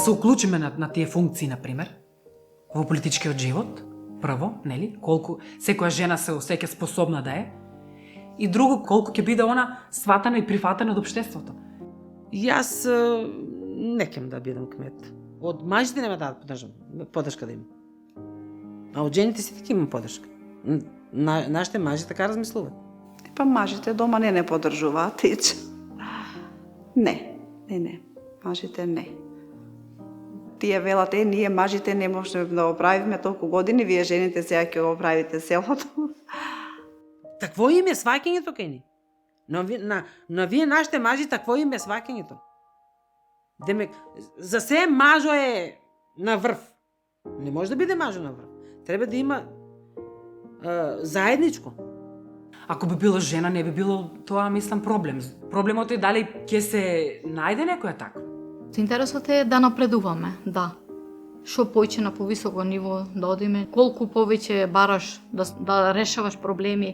се уклучиме на тие функции, например, во политичкиот живот, прво, нели, колку секоја жена се осеќа способна да е, и друго, колку ќе биде она сватана и прифатена од општеството. Јас не кем да бидам кмет. Од мажите нема да поддршка да има. А од жените сите ќе има поддршка. Нашите мажи така размислуваат. Па мажите дома не поддржуваат ич. Не. Мажите не. Тие велат, ние мажите не можеме да го правиме толку години, вие жените сега ќе го правите селото. Такво им е сваќањето кај ни. Но вие нашите мажи такво им е сваќањето. Демек, за се мажо е на врв. Не може да биде мажо на врв. Треба да има заедничко. Ако би било жена, не би било тоа, мислам, проблем. Проблемот е дали ќе се најде некоја таква. Интересот е да напредуваме, да. Што поиќе на повисоко ниво да одиме, колку повеќе бараш да решаваш проблеми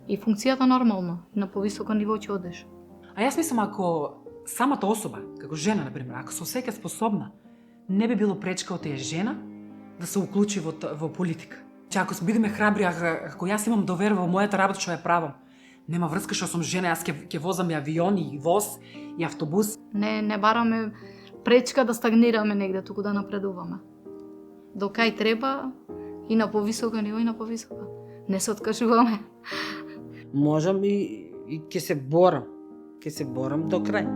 и функцијата нормално, на повисоко ниво ќе одеш. А јас мислам, ако самата особа, како жена, например, ако се осеќа способна, не би било пречка од тие жена да се уклучи во политика. Че ако бидеме храбри, ако јас имам довер во мојата работа што ја правам, нема врска што сум жена, јас ќе возам и авиони, и воз, и автобус. Не бараме пречка да стагнираме негде, туку да напредуваме. До кај треба и на повисоко ниво и на повисоко. Не се откажуваме. Можам и ќе се борам. Ќе се борам до крај.